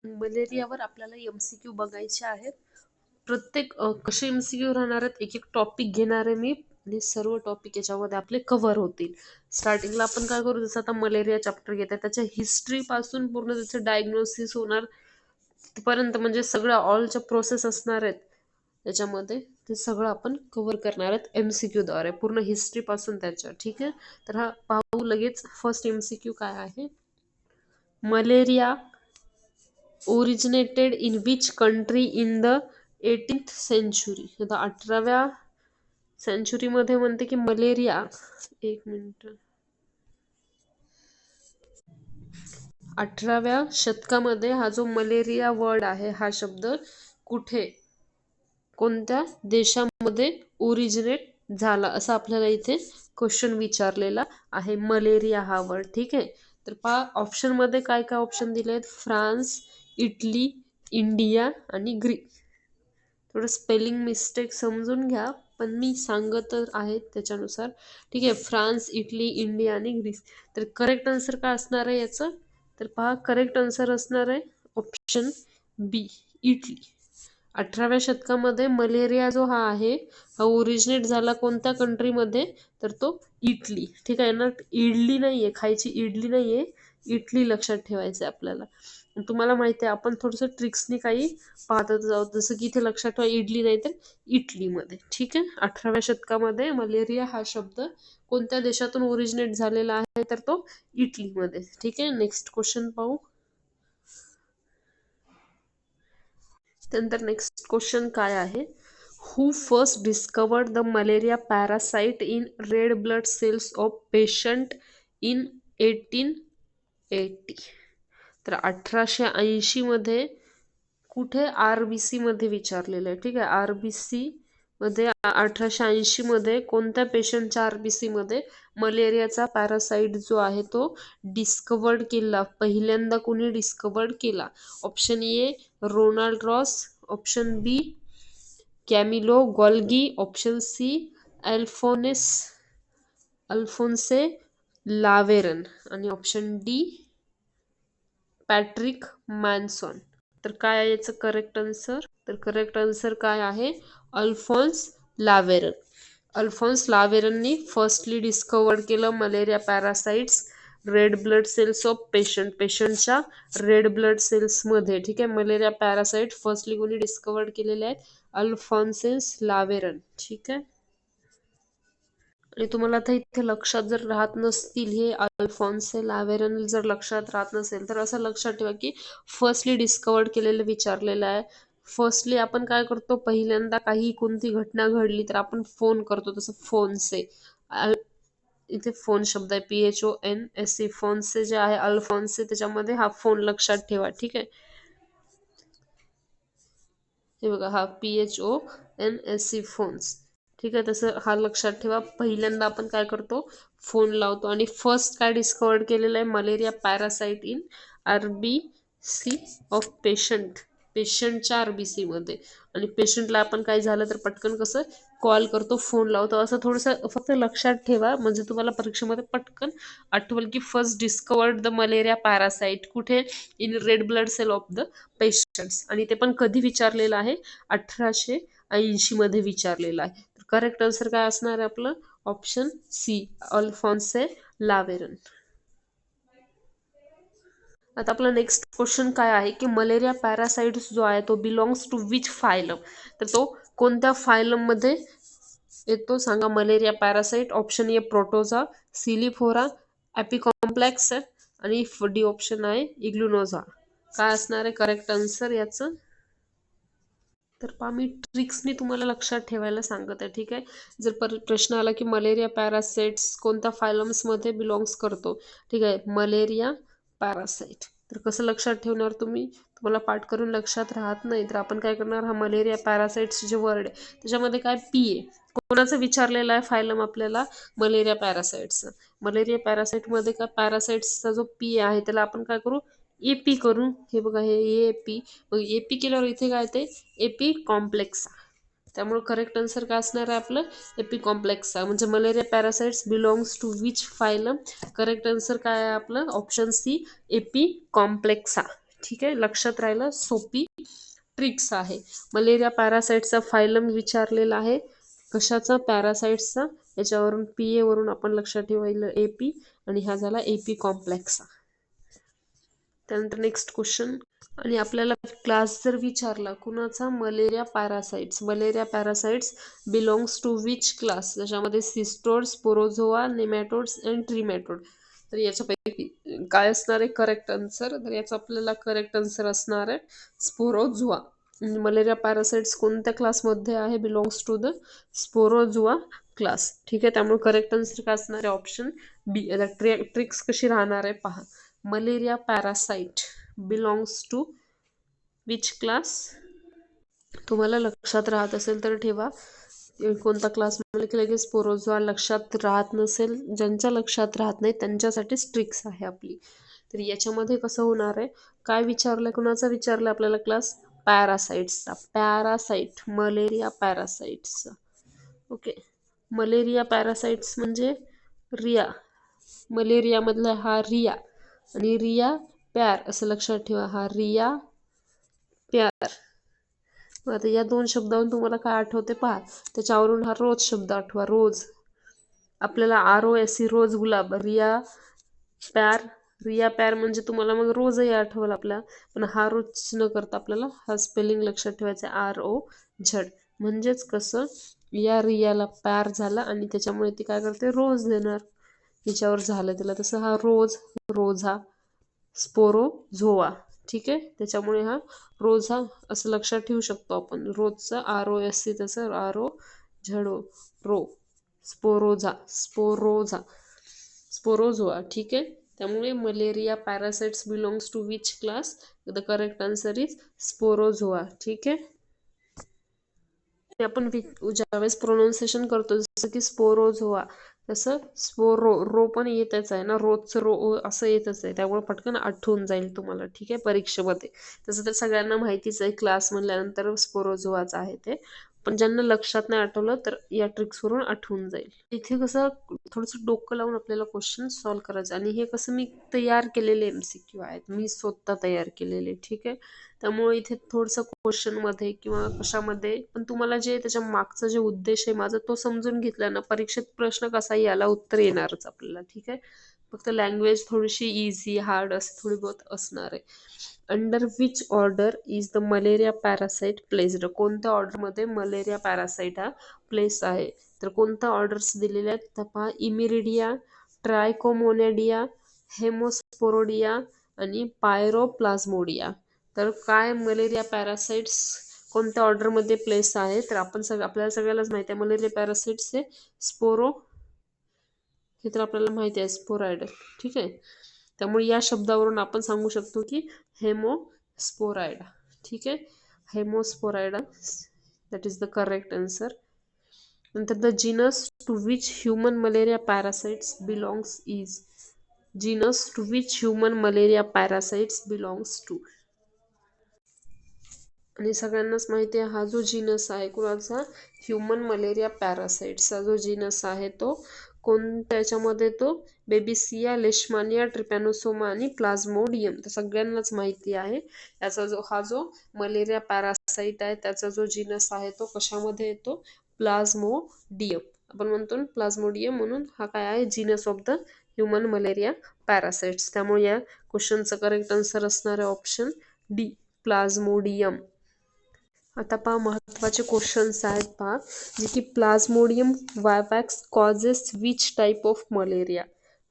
मलेरियावर आपल्याला एमसीक्यू बघायचे आहेत. प्रत्येक कसे एमसीक्यू राहणार आहेत, एक एक टॉपिक घेणार आहे मी आणि सर्व टॉपिक याच्यामध्ये आपले कव्हर होतील. स्टार्टिंगला आपण काय करू, जसं आता मलेरिया चॅप्टर घेत आहे त्याच्या हिस्ट्री पासून पूर्ण त्याचं डायग्नोसिस होणार तिथपर्यंत, म्हणजे सगळ्या ऑलच्या प्रोसेस असणार आहेत त्याच्यामध्ये. ते सगळं आपण कव्हर करणार आहेत एमसीक्यू द्वारे, पूर्ण हिस्ट्री पासून त्याच्या. ठीक आहे, तर हा पाहू लगेच. फर्स्ट एमसीक्यू काय आहे, malaria originated in which country in the 18th century. आता 18व्या सेंचुरीमध्ये म्हणते की मलेरिया, एक मिनिट, 18व्या शतकामध्ये हा जो मलेरिया वर्ड आहे, हा शब्द कुठे, कोणत्या देशामध्ये ओरिजिनेट झाला, असं आपल्याला इथे क्वेश्चन विचारलेला आहे. मलेरिया हा वर्ड. ठीक आहे, तर पहा ऑप्शन मध्ये काय काय ऑप्शन दिले आहेत, फ्रान्स, इटली, इंडिया आणि ग्रीक. थोडं स्पेलिंग मिस्टेक समजून घ्या, पण मी सांगत आहे त्याच्यानुसार. ठीक आहे, फ्रान्स, इटली, इंडिया आणि ग्रीस. तर करेक्ट आन्सर काय असणार आहे याचं, तर पहा करेक्ट आन्सर असणार आहे ऑप्शन बी, इटली. 18व्या शतकामध्ये मलेरिया जो हा आहे, हा ओरिजिनेट झाला कोणत्या कंट्रीमध्ये, तर तो इटली. ठीक आहे ना, इडली नाहीये, खायची इडली नाहीये, इटली लक्षात ठेवायचं आपल्याला. तुम्हाला माहिती आहे आपण थोडंसं ट्रिक्सनी काही पाहत जाऊ, जसं की इथे लक्षात ठेवा इडली नाही तर इटलीमध्ये. ठीक आहे, 18व्या शतकामध्ये मलेरिया हा शब्द कोणत्या देशातून ओरिजिनेट झालेला आहे, तर तो इटलीमध्ये. ठीक आहे, नेक्स्ट क्वेश्चन पाहू. त्यानंतर नेक्स्ट क्वेश्चन काय आहे, who first discovered the malaria parasite in red blood cells of patient in 1880. तर 1880 मध्ये कुठे, आरबीसी मध्ये विचारलेलं आहे. ठीक आहे, आरबीसी मध्ये 1880 मध्ये कोणत्या पेशंटच्या आरबीसी मध्ये मलेरियाचा पॅरासाइट जो आहे तो डिस्कवर्ड केला, पहिल्यांदा कोणी डिस्कवर्ड केला. Option A Ronald Ross, option B Camillo Golgi, option C Alphonse Laveran आणि ऑप्शन डी पॅट्रिक मॅन्सॉन. तर काय आहे याचं करेक्ट आन्सर, तर करेक्ट आन्सर काय आहे, अल्फॉन्स लावेरन. अल्फॉन्स लावेरननी फर्स्टली डिस्कवर्ड केलं malaria parasites red blood cells of पेशंटच्या रेड ब्लड सेल्समध्ये. ठीक आहे, मलेरिया पॅरासाइट फर्स्टली कोणी डिस्कवर्ड केलेले आहेत, अल्फॉन्सेस लावेरन. ठीक आहे, आणि तुम्हाला आता इथे लक्षात जर राहत नसतील, हे अल्फॉन्से लावेरन जर लक्षात राहत नसेल, तर असं लक्षात ठेवा की फर्स्टली डिस्कवर्ड केलेलं विचारलेलं आहे. फर्स्टली आपण काय करतो, पहिल्यांदा काही कोणती घटना घडली तर आपण फोन करतो, तसं फोनसे, इथे फोन शब्द आहे, PHONSE, फोनसे जे आहे अल्फॉन्से, त्याच्यामध्ये हा फोन लक्षात ठेवा. ठीक आहे, हे बघा हा PHONSE फोन्स. ठीक आहे, तसं हा लक्षात ठेवा. पहिल्यांदा आपण काय करतो, फोन लावतो. आणि फर्स्ट काय डिस्कवर्ड केलेलं आहे, malaria parasite in RBC of पेशंटच्या आरबीसी मध्ये. आणि पेशंटला आपण काय झालं तर पटकन कसं कॉल करतो, फोन लावतो, असं थोडंसं फक्त लक्षात ठेवा, म्हणजे तुम्हाला परीक्षेमध्ये पटकन आठवल की first discovered the malaria parasite कुठे, in red blood cell of the patients. आणि ते पण कधी विचारलेलं आहे, 1880 मध्ये विचारलेलं आहे. तर करेक्ट आन्सर काय असणार आहे आपलं, ऑप्शन सी, अल्फॉन्से लावेरन. आता आपला नेक्स्ट क्वेश्चन काय आहे की मलेरिया पॅरासाइट्स जो आहे तो बिलॉंग्स टू विच फायलम, तर तो कोणत्या फायलम मध्ये येतो सांगा, मलेरिया पॅरासाइट. ऑप्शन ए प्रोटोझा, सिलिफोरा, ॲपिकॉम्प्लेक्स आणि डी ऑप्शन आहे इग्लुनोझा. काय असणार आहे करेक्ट आन्सर याचं, तर पहा मी ट्रिक्सनी तुम्हाला लक्षात ठेवायला सांगत आहे. ठीक आहे, जर प्रश्न आला की मलेरिया पॅरासाइट्स कोणत्या फायलम्समध्ये बिलॉंग्स करतो, ठीक आहे, मलेरिया पॅरासाइट, तर कसं लक्षात ठेवणार तुम्ही, तुम्हाला पाठ करून लक्षात राहत नाही तर आपण काय करणार, हा मलेरिया पॅरासाइट्स जे वर्ड आहे त्याच्यामध्ये काय पी आहे, कोणाचं विचारलेलं आहे फायलम आपल्याला, मलेरिया पॅरासाइट्स. मलेरिया पॅरासाइटमध्ये काय पॅरासाइट्सचा जो पी आहे त्याला आपण काय करू, एपी करू. हे बघा हे एपी, मग एपी केल्यावर इथे काय ते एपी कॉम्प्लेक्स. त्यामुळे करेक्ट आन्सर काय असणार आहे आपलं, एपी कॉम्प्लेक्स. म्हणजे malaria parasites belongs to which phylum, correct answer काय आहे आपलं, ऑप्शन सी, एपी कॉम्प्लेक्सा. ठीक आहे, लक्षात राहायला सोपी ट्रिक्स आहे. मलेरिया पॅरासाइटचा फायलम विचारलेला आहे, कशाचा? पॅरासाइट्सचा. याच्यावरून PA वरून आपण लक्षात ठेवायला AP, आणि हा झाला AP कॉम्प्लेक्सचा. त्यानंतर नेक्स्ट क्वेश्चन, आणि आपल्याला क्लास जर विचारला कुणाचा? Malaria parasites. Malaria parasites belongs to which class? ज्याच्यामध्ये सिस्टोड, स्पोरोझोआ, नेमॅटोड्स अँड ट्रिमॅटोड. तर याच्यापैकी काय असणार आहे करेक्ट आन्सर? तर याचा आपल्याला करेक्ट आन्सर असणार आहे स्पोरोझोआ. मलेरिया पॅरासाइट्स कोणत्या क्लासमध्ये आहे? Belongs to the sporozoa class. ठीक आहे, त्यामुळे करेक्ट आन्सर काय असणार आहे? ऑप्शन बी. ट्रिक्स कशी राहणार आहे पहा. Malaria parasite belongs to which class? तुम्हाला लक्षात राहत असेल तर ठेवा, कोणता क्लास म्हणलं की लगेच स्पोरोझोआ. लक्षात राहत नसेल, ज्यांच्या लक्षात राहत नाही त्यांच्यासाठी ट्रिक्स आहे आपली. तर याच्यामध्ये कसं होणार आहे, काय विचारलं, कुणाचा विचारलं आपल्याला क्लास? पॅरासाइट्सचा. पॅरासाइट, मलेरिया पॅरासाइट्सचा. ओके, मलेरिया पॅरासाइट्स म्हणजे रिया. मलेरिया मधला हा रिया, आणि रिया प्यार असं लक्षात ठेवा. हा रिया प्यार. आता या दोन शब्दावरून तुम्हाला काय आठवते पहा, त्याच्यावरून हा रोज शब्द आठवा. रोज आपल्याला ROSE, रोज गुलाब. रिया प्यार, रिया प्यार म्हणजे तुम्हाला मग रोजही आठवल आपला, पण हा रोज न करता आपल्याला हा स्पेलिंग लक्षात ठेवायचा, ROZ. म्हणजेच कसं, या रियाला प्यार झाला आणि त्याच्यामुळे ती काय करते? रोज देणार. हिच्यावर झालं तिला, तसं हा रोज, रोझा, स्पोरोझोआ. ठीक आहे, त्याच्यामुळे हा रोझा असं लक्षात ठेवू शकतो आपण. रोजचा ROSE, तसं ROZO, रो, स्पोरोझा, स्पोरोझा, स्पोरोझोआ. ठीक आहे, त्यामुळे malaria parasites belongs to which class? The correct answer is sporozoa. ठीक आहे, आपण ज्यावेळेस प्रोनाऊन्सिएशन करतो जसं की स्पोरोझोआ, तसं स्पोरो, रो पण येतच आहे ना, रोजचं रो असं येतच आहे, त्यामुळे पटकन आठवून जाईल तुम्हाला. ठीक आहे, परीक्षेमध्ये. तसं तर सगळ्यांना माहितीच आहे, क्लास म्हणल्यानंतर स्पोरोझोआच आहे ते, पण ज्यांना लक्षात नाही आठवलं तर या ट्रिक्सवरून आठवून जाईल. इथे कसं थोडंसं डोकं लावून आपल्याला क्वेश्चन सॉल्व्ह करायचं, आणि हे कसं मी तयार केलेले MCQ आहेत, मी स्वतः तयार केलेले. ठीक आहे, त्यामुळे इथे थोडंसं क्वेश्चनमध्ये किंवा कशामध्ये पण तुम्हाला जे त्याच्या मागचा जे उद्देश आहे माझा तो समजून घेतला ना, परीक्षेत प्रश्न कसा याला उत्तर येणारच आपल्याला. ठीक आहे, फक्त लँग्वेज थोडीशी इझी हार्ड असं थोडी बहुत असणार आहे. Under which order is the malaria parasite placed? कोणत्या ऑर्डरमध्ये मलेरिया पॅरासाइट हा प्लेस आहे? तर कोणत्या ऑर्डर्स दिलेल्या आहेत तर पहा, इमिरिडिया, ट्रायकोमोनेडिया, हेमोस्पोरोडिया आणि पायरोप्लाझ्मोडिया. तर काय मलेरिया पॅरासाइट्स कोणत्या ऑर्डरमध्ये प्लेस आहे? तर आपण आपल्याला सगळ्यालाच माहिती आहे मलेरिया पॅरासाइट्स हे स्पोरो, हे तर आपल्याला माहिती आहे, स्पोरायडल. ठीक आहे, त्यामुळे या शब्दावरून आपण सांगू शकतो की हेमोस्पोरायडा. ठीक आहे, haemosporidia, that is the correct answer. नंतर the genus to which human malaria parasites belongs is? Genus to which human malaria parasites belongs to? आणि सगळ्यांनाच माहिती आहे हा जो जीनस आहे कुणाचा? ह्युमन मलेरिया पॅरासाइट्सचा जो जीनस आहे तो कोणत्या याच्यामध्ये? तो बेबिसिया, लेशमानिया, ट्रिपॅनोसोमा आणि प्लाझ्मोडियम. तर सगळ्यांनाच माहिती आहे याचा जो हा जो मलेरिया पॅरासाइट आहे त्याचा जो जीनस आहे तो कशामध्ये येतो? प्लाझ्मोडियम. आपण म्हणतो ना प्लाझ्मोडियम, म्हणून हा काय आहे? Genus of the human malaria parasites. त्यामुळे या क्वेश्चनचं करेक्ट आन्सर असणार आहे ऑप्शन डी, प्लाझ्मोडियम. आता पहा महत्त्वाचे क्वेश्चन्स आहेत पहा, जे की plasmodium vivax causes which type of malaria?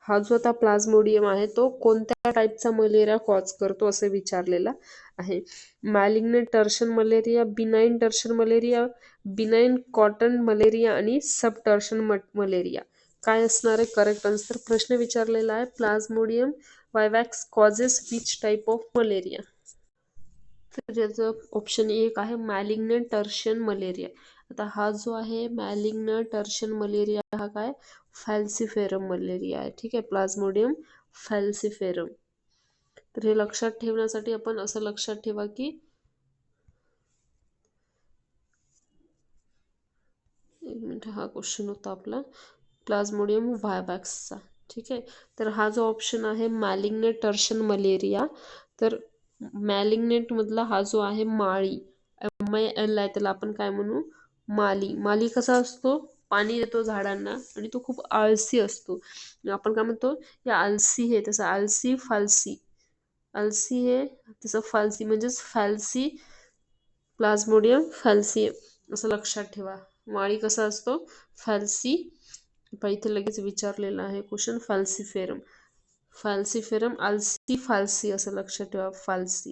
हा जो आता प्लाझ्मोडियम आहे तो कोणत्या टाईपचा मलेरिया कॉज करतो असं विचारलेला आहे. Malignant tertian malaria, benign tertian malaria, benign quartan malaria आणि सब टर्शन मलेरिया. काय असणार आहे करेक्ट आन्सर? प्रश्न विचारलेला आहे plasmodium vivax causes which type of malaria? तर त्याचं ऑप्शन एक आहे मॅलिग्नंट टर्शन मलेरिया. आता हा जो आहे मॅलिग्नंट टर्शन मलेरिया हा काय? फॅल्सिफेरम मलेरिया आहे. ठीक आहे, प्लाझ्मोडियम फॅल्सिफेरम. तर हे लक्षात ठेवण्यासाठी आपण असं लक्षात ठेवा की एक मिनिट, हा क्वेश्चन होता आपला प्लाझ्मोडियम वायवॅक्सचा. ठीक आहे, तर हा जो ऑप्शन आहे मॅलिग्नंट टर्शन मलेरिया, तर मॅलिग्नेंट मधला हा जो आहे माळी, MIL आहे, त्याला आपण काय म्हणू, माली. माली कसा असतो, पाणी देतो झाडांना आणि तो खूप आळसी असतो. आपण काय म्हणतो, या आळसी हे तसं आळसी फालसी. आळसी हे तसं फालसी म्हणजेच फॅल्सी, प्लाझ्मोडियम फॅल्सीयम असं लक्षात ठेवा. माळी कसा असतो, फॅल्सी. इथे लगेच विचारलेला आहे क्वेश्चन, फॅल्सीफेरम. फॅल्सीफेरम आलसी फालसी असं लक्षात ठेवा. फालसी,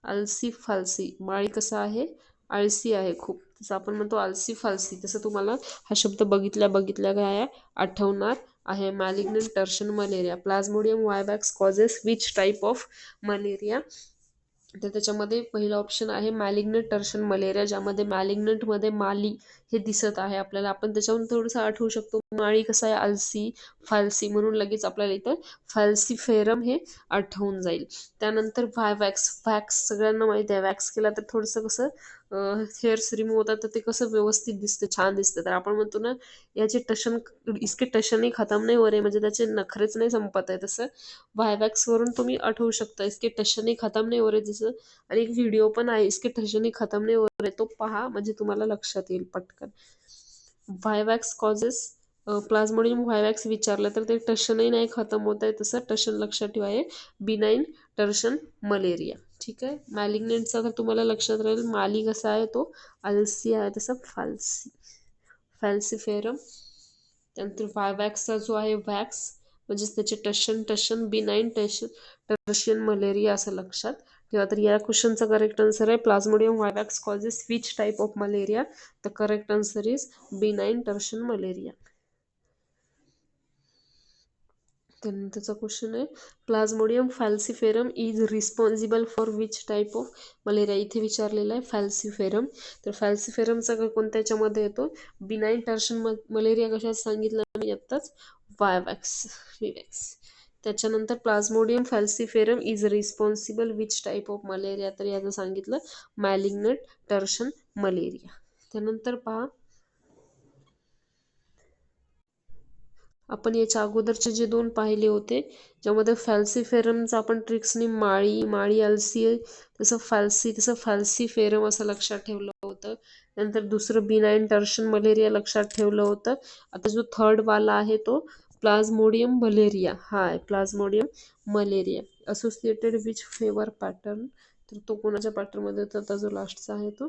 आलसी फालसी. माळी कसा आहे, आळसी आहे खूप, तसं आपण म्हणतो आलसी फालसी. तसं तुम्हाला हा शब्द बघितल्या बघितल्या काय आठवणार आहे. Malignant tertian malaria. Plasmodium vivax causes which type of malaria. तर त्याच्यामध्ये पहिला ऑप्शन आहे मॅलिग्नंट टर्शन मलेरिया, ज्यामध्ये मॅलिग्नंटमध्ये माली हे दिसत आहे आपल्याला. आपण त्याच्यावरून थोडंसं आठवू शकतो, माळी कसा आहे, आलसी फालसी, म्हणून लगेच आपल्याला इथं फॅल्सीफेरम हे आठवून जाईल. त्यानंतर वॅक्स. वॅक्स सगळ्यांना माहिती आहे, वॅक्स केला तर थोडंसं कसं हेअर्स रिमूव्ह होतात, तर ते कसं व्यवस्थित दिसतं, छान दिसतं. तर आपण म्हणतो ना, याचे टशन, इसके टशनही खतम नाही हो रे, म्हणजे त्याचे नखरेच नाही संपत आहे. तसं वरून तुम्ही आठवू शकता, इसके टशनही खतम नाही हो रे. जसं आणि एक व्हिडिओ पण आहे, इसके टशनही खतम नाही हो रे, तो पहा, म्हणजे तुम्हाला लक्षात येईल पटकन. व्हायवॅक्स कॉजेस, प्लाझ्मोडियम व्हायवॅक्स विचारलं तर ते टशनही नाही खतम होत आहे, तसं टशन लक्षात ठेवा आहे बिनाईन टर्शन मलेरिया. ठीक आहे. मॅलिग्नेंटचा तर तुम्हाला लक्षात राहील, माली कसा आहे तो आलसी आहे, तसं फालसी, फॅल्सीफेरम. त्यानंतर व्हायवॅक्सचा जो आहे वॅक्स, म्हणजेच त्याचे टशन बिनाईन टर्शियन मलेरिया असं लक्षात ठेवा. तर या क्वेश्चनचा करेक्ट आन्सर आहे plasmodium vivax causes which type of malaria. The correct answer is benign tertian malaria. त्यानंतरचा क्वेश्चन आहे plasmodium falciparum is responsible for which type of malaria. इथे विचारलेला आहे फॅल्सीफेरम. तर फॅल्सीफेरमचा कोणत्या याच्यामध्ये येतो, बिनाईन टर्शन मलेरिया कशात सांगितलं मी आत्ताच, वायवॅक्स. त्याच्यानंतर plasmodium falciparum is responsible which type of malaria. तर याचं सांगितलं मॅलिग्नंट टर्शन मलेरिया. त्यानंतर पहा, आपण याच्या अगोदरचे जे दोन पाहिले होते, ज्यामध्ये फॅल्सीफेरमचं आपण ट्रिक्सनी माळी आलसी आहे, तसं फॅल्सीफेरम असं लक्षात ठेवलं होतं. नंतर दुसरं बिनाईन टर्शन मलेरिया लक्षात ठेवलं होतं. आता जो थर्ड वाला आहे तो प्लाझ्मोडियम मलेरिया हा आहे, plasmodium malaria associated which favour pattern. तर तो कोणाच्या पॅटर्नमध्ये होता, आता जो लास्टचा आहे तो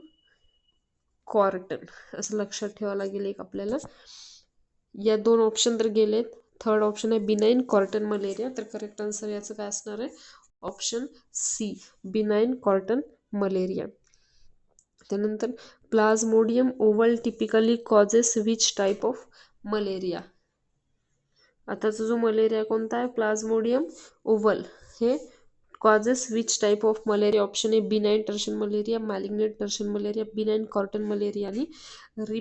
कॉर्टन असं लक्षात ठेवावं लागेल एक आपल्याला. या दोन ऑप्शन तर गेलेत. थर्ड ऑप्शन आहे बिनाईन कॉर्टन मलेरिया. तर करेक्ट आन्सर याचं काय असणार आहे, option C, benign quartan malaria. त्यानंतर plasmodium ovale typically causes which type of malaria. आताचा जो मलेरिया कोणता आहे, प्लाझ्मोडियम ओव्हल, हे causes which type of malaria. Option A benign tertian malaria, malignant tertian malaria, benign quartan malaria आणि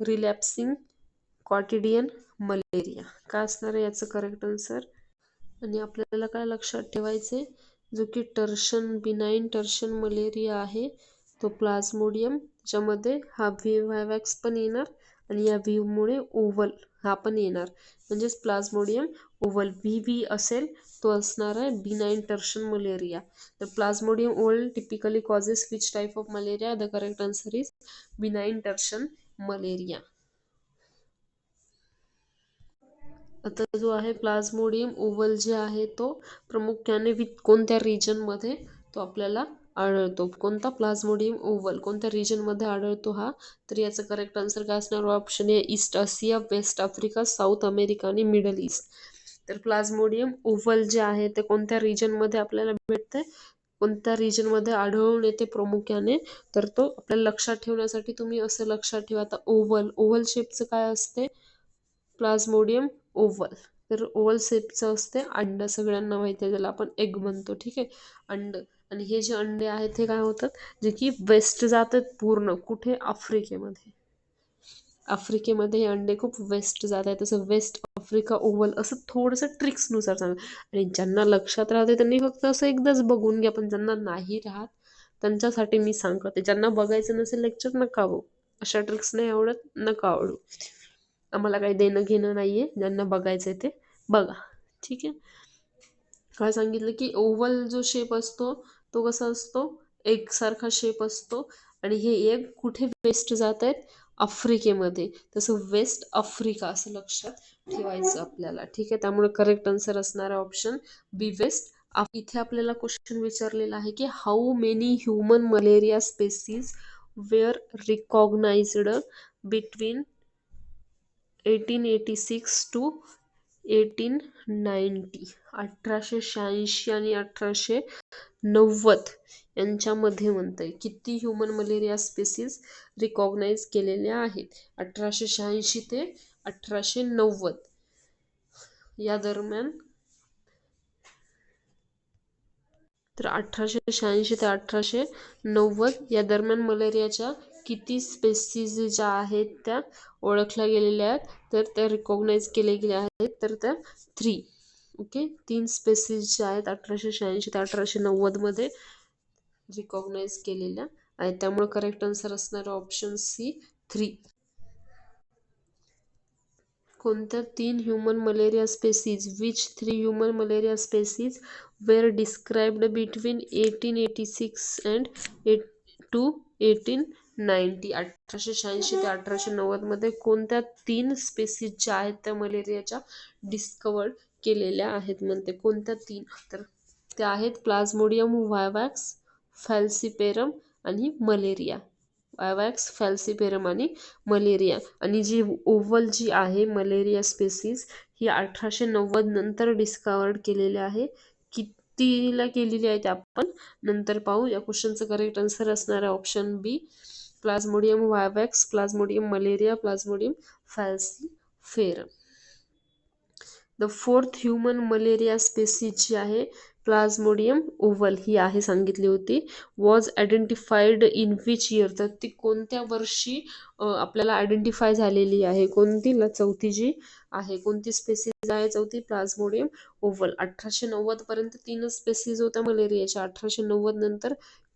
relapsing क्वाटिडियन malaria. काय असणार आहे याचं करेक्ट आन्सर. आणि आपल्याला काय लक्षात ठेवायचे, जो की बिनाईन टर्शन मलेरिया आहे तो प्लाझ्मोडियम, त्याच्यामध्ये हा व्हायवॅक्स पण येणार आणि या व्हीमुळे ओव्हल हा पण येणार, म्हणजेच प्लाझ्मोडियम ओव्हल व्ही असेल तो असणार आहे बिनाईन टर्शन मलेरिया. तर plasmodium ovale typically causes which type of malaria. The correct answer is benign tertian malaria. आता जो आहे प्लाझ्मोडियम ओव्हल जे आहे तो प्रामुख्याने कोणत्या रिजनमध्ये तो आपल्याला आढळतो, कोणता प्लाझ्मोडियम ओव्हल कोणत्या रिजनमध्ये आढळतो हा. तर याचं करेक्ट आन्सर काय असणार, option A East Asia, West Africa, South America आणि मिडल ईस्ट. तर प्लाझ्मोडियम ओव्हल जे आहे ते कोणत्या रिजनमध्ये आपल्याला भेटते, कोणत्या रिजनमध्ये आढळून येते प्रामुख्याने, तर तो आपल्याला लक्षात ठेवण्यासाठी तुम्ही असं लक्षात ठेवा. आता ओव्हल शेपचं काय असते, प्लाझ्मोडियम ओव्हल. तर ओव्हल शेपचं असते अंड, सगळ्यांना माहिती आहे, त्याला आपण एग म्हणतो. ठीक आहे, अंड. आणि हे जे अंडे आहेत ते काय होतात, जे की वेस्ट जातात पूर्ण, कुठे, आफ्रिकेमध्ये. आफ्रिकेमध्ये हे अंडे खूप वेस्ट जात आहेत, तसं वेस्ट आफ्रिका ओव्हल असं थोडंसं ट्रिक्सनुसार सांग. आणि ज्यांना लक्षात राहते त्यांनी फक्त असं एकदाच बघून घ्या, पण ज्यांना नाही राहत त्यांच्यासाठी मी सांगते, ज्यांना बघायचं नसेल लेक्चर नका बघू, अशा ट्रिक्स नाही आवडत, नका आवडू, आम्हाला काही देणं घेणं नाहीये, ज्यांना बघायचं ते बघा. ठीक आहे. काय सांगितलं की ओव्हल जो शेप असतो तो कसा असतो, एकसारखा शेप असतो. आणि हे एग कुठे वेस्ट जात आहेत, आफ्रिकेमध्ये. तसं वेस्ट आफ्रिका असं लक्षात ठेवायचं आपल्याला. ठीक आहे, त्यामुळे करेक्ट आन्सर असणार आहे ऑप्शन बी, वेस्ट. इथे आपल्याला क्वेश्चन विचारलेला आहे की how many human malaria species were recognized between 1886 to 1890. 1886 आणि 1890 यांच्यामध्ये म्हणतंय किती ह्युमन मलेरिया स्पेसीज रिकॉग्नाइज केलेल्या आहेत. 1886 ते 1890 या दरम्यान. तर 1886 ते 1890 या दरम्यान मलेरियाच्या किती स्पेसीज ज्या आहेत त्या ओळखल्या गेलेल्या आहेत, तर त्या रिकॉग्नाइज केल्या गेल्या आहेत, तर त्या 3. ओके, 3 स्पेसीज ज्या आहेत 1886 ते 1890 मध्ये रिकॉग्नाइज केलेल्या आहेत. त्यामुळे करेक्ट आन्सर असणार ऑप्शन सी, 3. कोणत्या 3 human malaria species, which 3 human malaria species were described between 1886 and to 1890. 1886 ते 1890 मध्ये कोणत्या 3 स्पेसीज ज्या आहेत त्या मलेरियाच्या डिस्कवर्ड केलेल्या आहेत म्हणते. कोणत्या 3? तर त्या आहेत प्लाझ्मोडियम वायवॅक्स, फॅल्सिपेरम आणि मलेरिया. वायवॅक्स, फॅल्सिपेरम आणि मलेरिया. आणि जी ओव्हल जी आहे मलेरिया स्पेसीज ही 1890 नंतर डिस्कवर्ड केलेली आहे. कितीला केलेली आहे ते आपण नंतर पाहू. या क्वेश्चनचं करेक्ट आन्सर असणार आहे option B, plasmodium vivax, plasmodium malariae, plasmodium falciparum. The 4th human malaria species जी आहे प्लाझ्मोडियम ओव्हल ही आहे सांगितली होती. Was identified in which year. तर ती कोणत्या वर्षी आपल्याला आयडेंटिफाय झालेली आहे. कोणती? 4थी जी आहे. कोणती स्पेसीज आहे 4थी? Plasmodium oval. 1890 पर्यंत 3च स्पेसीज होत्या मलेरियाच्या. 1890 नंतर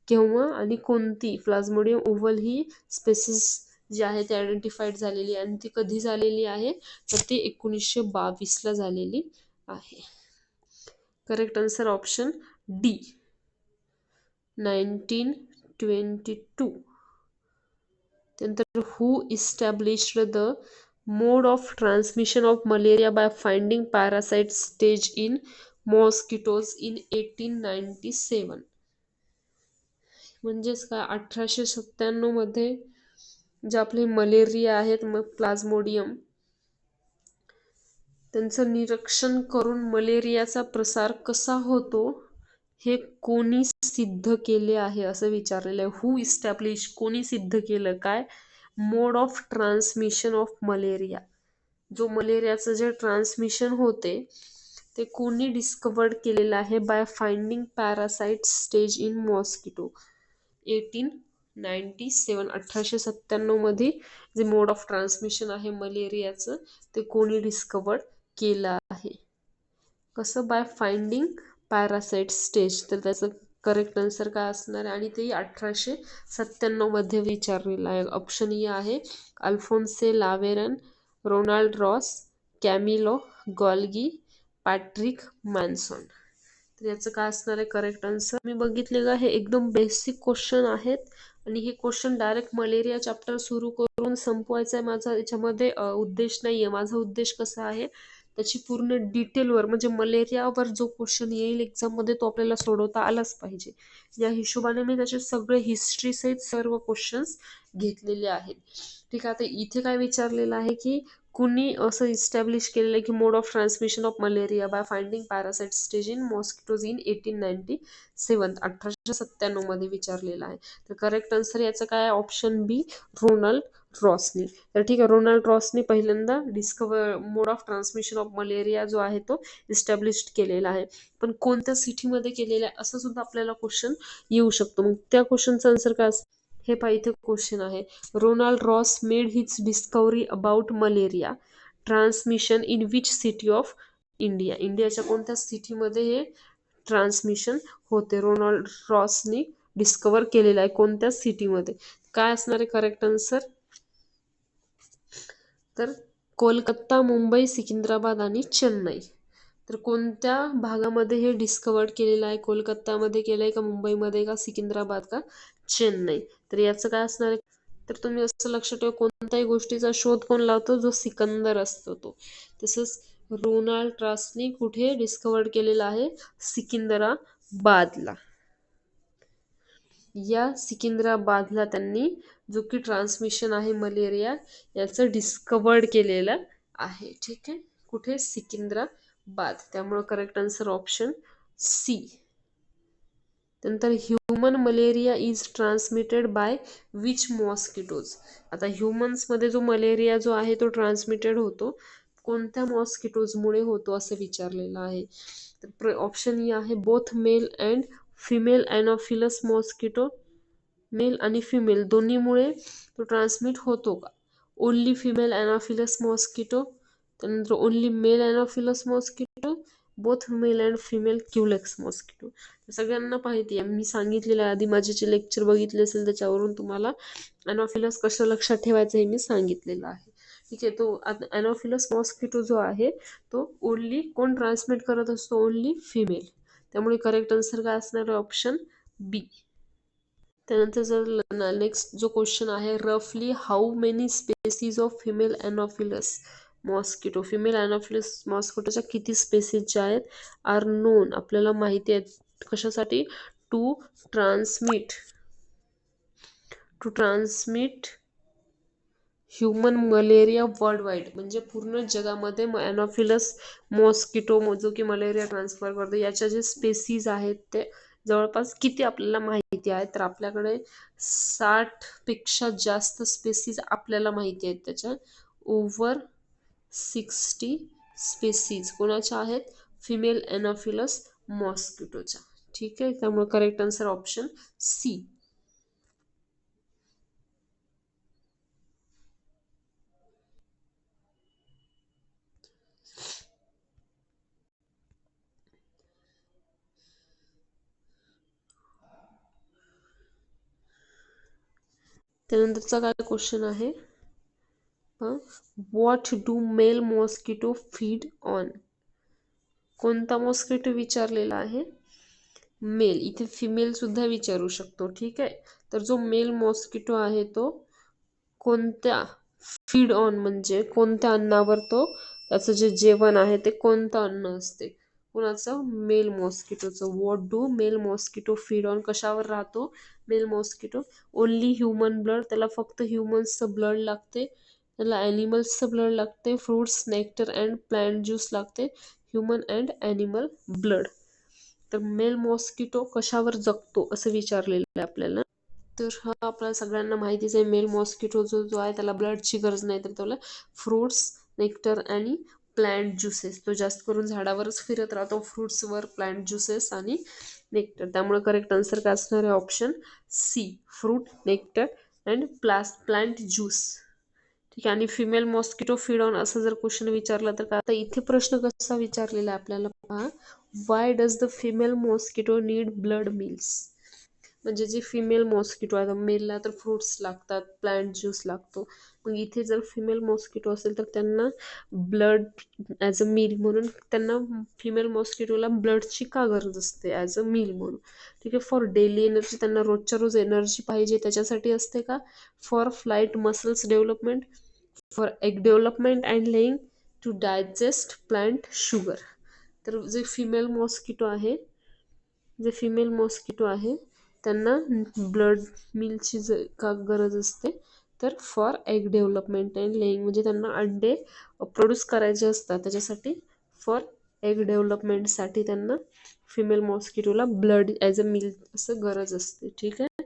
केव्हा आणि कोणती प्लाझ्मोडियम ओव्हल ही स्पेसीज जी आहे ती आयडेंटिफाईड झालेली आहे. आणि ती कधी झालेली आहे, तर ती 1922 झालेली आहे. Correct answer option D, 1922. त्यानंतर who established the mode of transmission of malaria by finding parasite stage in mosquitoes in 1897. म्हणजेच काय, 1897 मध्ये जे आपले मलेरिया आहेत मग प्लाझ्मोडियम, त्यांचं निरीक्षण करून मलेरियाचा प्रसार कसा होतो हे कोणी सिद्ध केले आहे असं विचारलेलं आहे. हू इस्टॅब्लिश, कोणी सिद्ध केलं काय? मोड ऑफ ट्रान्समिशन ऑफ मलेरिया. जो मलेरियाचं जे ट्रान्समिशन होते ते कोणी डिस्कवर्ड केलेलं आहे bye finding parasite stage in mosquito. 1897, 1897 मध्ये जे मोड ऑफ ट्रान्समिशन आहे मलेरियाचं ते कोणी डिस्कवर्ड केलं आहे. कसं? Bye finding parasite stage. तर त्याचं करेक्ट आन्सर काय असणार आहे? आणि ते 1897 मध्ये विचारलेलं आहे. ऑप्शन ए आहे Alphonse Laveran, Ronald Ross, Camillo Golgi, Patrick Manson. तर याचं काय असणार आहे करेक्ट आन्सर? मी बघितलेलं हे एकदम बेसिक क्वेश्चन आहेत आणि हे क्वेश्चन डायरेक्ट मलेरिया चॅप्टर सुरू करून संपवायचा आहे माझा याच्यामध्ये उद्देश नाही आहे. माझा उद्देश कसा आहे, त्याची पूर्ण डिटेलवर म्हणजे मलेरियावर जो क्वेश्चन येईल एक्झाममध्ये तो आपल्याला सोडवता आलाच पाहिजे. या हिशोबाने मी त्याचे सगळे हिस्ट्री सहित सर्व क्वेश्चन्स घेतलेले आहेत. ठीक आहे, आता इथे काय विचारलेलं आहे की कुणी असं इस्टॅब्लिश केलेलं आहे की mode of transmission of malaria by finding parasite stage in mosquitoes in 1897, 1897 मध्ये विचारलेलं आहे. तर करेक्ट आन्सर याचं काय? ऑप्शन बी, रोनाल्ड रॉसनी. तर ठीक आहे, रोनाल्ड रॉसनी पहिल्यांदा मोड ऑफ ट्रान्समिशन ऑफ मलेरिया जो आहे तो इस्टॅब्लिश केलेला आहे. पण कोणत्या सिटीमध्ये केलेला आहे असं सुद्धा आपल्याला क्वेश्चन येऊ शकतो. मग त्या क्वेश्चनचा आन्सर काय असतं हे पहा. इथे क्वेश्चन आहे, Ronald Ross made his discovery about malaria transmission in which city of India. इंडियाच्या कोणत्या सिटीमध्ये हे ट्रान्समिशन होते? रोनाल्ड रॉसनी डिस्कवर केलेलं आहे कोणत्या सिटीमध्ये? काय असणार आहे करेक्ट आन्सर? तर कोलकाता, मुंबई, सिकंदराबाद आणि चेन्नई. तर कोणत्या भागामध्ये हे डिस्कवर्ड केलेलं आहे? कोलकातामध्ये केलं आहे का, मुंबईमध्ये का, सिकंदराबाद का, चेन्नई? तर याचं काय असणार आहे? तर तुम्ही असं लक्षात ठेवा, कोणत्याही गोष्टीचा शोध कोण लावतो? जो सिकंदर असतो तो. तसंच रोनाल्ड ट्रास्टनी कुठे डिस्कवर्ड केलेलं आहे? सिकंदराबादला. या सिकंदराबादला त्यांनी जो की ट्रान्समिशन आहे मलेरिया याचं डिस्कवर्ड केलेलं आहे. ठीक आहे, कुठे? सिकंदराबाद. त्यामुळे करेक्ट आन्सर ऑप्शन सी. त्यानंतर human malaria is transmitted by which mosquitoes? आता ह्युमन्समध्ये जो मलेरिया जो आहे तो ट्रान्समिटेड होतो कोणत्या मॉस्किटोजमुळे होतो असं विचारलेलं आहे. तर ऑप्शन ई आहे both male and female anopheles mosquito. Male आणि फिमेल दोन्हीमुळे तो ट्रान्समिट होतो का? ओनली फिमेल ॲनॉफिलस मॉस्किटो, त्यानंतर only male anopheles mosquito, both male and female culex mosquito. सगळ्यांना माहिती आहे, मी सांगितलेलं आहे आधी, माझे जे लेक्चर बघितले असेल त्याच्यावरून तुम्हाला ॲनॉफिलस कसं लक्षात ठेवायचं हे मी सांगितलेलं आहे. ठीक आहे, तो ॲनॉफिलस मॉस्किटो जो आहे तो ओनली कोण ट्रान्समिट करत असतो? Only female. त्यामुळे करेक्ट आन्सर काय असणार आहे? Option B. त्यानंतर जर नेक्स्ट जो क्वेश्चन आहे, रफली how many species of female anopheles mosquito? Female anopheles मॉस्किटोच्या किती स्पेसीज ज्या आहेत आर नोन, आपल्याला माहिती आहेत. कशासाठी? To transmit human malaria worldwide, म्हणजे पूर्ण जगामध्ये ॲनॉफिलस मॉस्किटो जो की मलेरिया ट्रान्सफर करतो याच्या जे स्पेसीज आहेत ते जवळपास किती आपल्याला माहिती आहे? तर आपल्याकडे 60 पेक्षा जास्त स्पेसीज आपल्याला माहिती आहेत. त्याच्या ओव्हर 60 स्पेसीज कोणाच्या आहेत? Female anopheles मॉस्किटोच्या. ठीक आहे, त्यामुळे करेक्ट आन्सर ऑप्शन सी. त्यानंतरचा काय क्वेश्चन आहे? What do male mosquito feed on? कोणता मॉस्किटो विचारलेला आहे? मेल. इथे फिमेल सुद्धा विचारू शकतो. ठीक आहे, तर जो मेल मॉस्किटो आहे तो कोणत्या फीड ऑन म्हणजे कोणत्या अन्नावर तो त्याचं जे जेवण आहे ते कोणतं अन्न असते? कोणाचं? मेल मॉस्किटोचं. What do male mosquito feed on? कशावर राहतो male mosquito? Only human blood, त्याला फक्त ह्युमन्सचं ब्लड लागते. त्याला ॲनिमल्सचं ब्लड लागते. Fruits, nectar and plant juice लागते. Human and animal blood. तर मेल मॉस्किटो कशावर जगतो असं विचारलेलं आहे आपल्याला. तर हा आपल्याला सगळ्यांना माहितीच आहे, मेल मॉस्किटो जो आहे त्याला ब्लडची गरज नाही, तर त्याला फ्रूट्स, नेक्टर आणि प्लांट ज्युसेस, तो जास्त करून झाडावरच फिरत राहतो, फ्रुट्सवर, प्लांट ज्युसेस आणि नेक्टर. त्यामुळे करेक्ट आन्सर काय असणार आहे? Option C, fruit, nectar and plant juice. ठीक आहे, आणि फिमेल मॉस्किटो फीड ऑन असं जर क्वेश्चन विचारला तर आता इथे प्रश्न कसा विचारलेला आहे आपल्याला पहा. Y does the female mosquito need blood mills? म्हणजे जे फिमेल मॉस्किटो आहे, मेलला तर फ्रुट्स लागतात, प्लांट ज्यूस लागतो, मग इथे जर फिमेल मॉस्किटो असेल तर त्यांना ब्लड ॲज अ मील म्हणून, त्यांना फिमेल मॉस्किटोला ब्लडची का गरज असते ॲज अ मील म्हणून? ठीक आहे, फॉर डेली एनर्जी, त्यांना रोजच्या रोज एनर्जी पाहिजे त्याच्यासाठी असते का? For flight muscles development, for egg development and laying, to digest plant sugar. तर जे फिमेल मॉस्किटो आहे त्यांना ब्लड मिल्कची का गरज असते? तर for egg development and laying, म्हणजे त्यांना अंडे प्रोड्यूस करायचे असतात, त्याच्यासाठी फॉर एग डेव्हलपमेंटसाठी त्यांना फिमेल मॉस्किटोला ब्लड ॲज अ मिल्क असं गरज असते. ठीक आहे,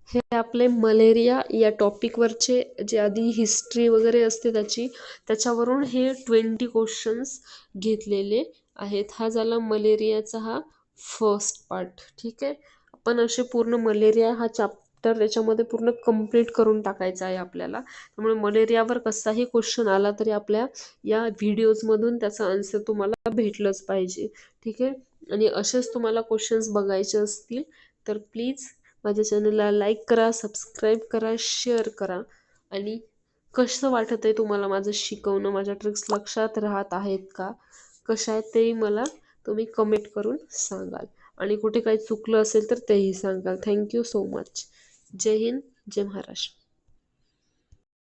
हे आपले मलेरिया या टॉपिकवरचे जे आधी हिस्ट्री वगैरे असते त्याच्यावरून हे 20 क्वेश्चन्स घेतलेले आहेत. हा झाला मलेरियाचा हा फर्स्ट पार्ट. ठीक आहे, आपण असे पूर्ण मलेरिया हा चॅप्टर याच्यामध्ये पूर्ण कंप्लीट करून टाकायचा आहे आपल्याला. त्यामुळे मलेरियावर कसाही क्वेश्चन आला तरी आपल्या या व्हिडिओजमधून त्याचा आन्सर तुम्हाला भेटलंच पाहिजे. ठीक आहे, आणि असेच तुम्हाला क्वेश्चन्स बघायचे असतील तर प्लीज माझ्या चॅनलला लाईक करा, सबस्क्राईब करा, शेअर करा आणि कसं वाटत आहे तुम्हाला माझं शिकवणं, माझ्या ट्रिक्स लक्षात राहत आहेत का, कशा आहेत तेही मला तुम्ही कमेंट करून सांगाल. आणि कुठे काही चुकलं असेल तर तेही सांगाल. Thank you so much. जय हिंद, जय महाराष्ट्र.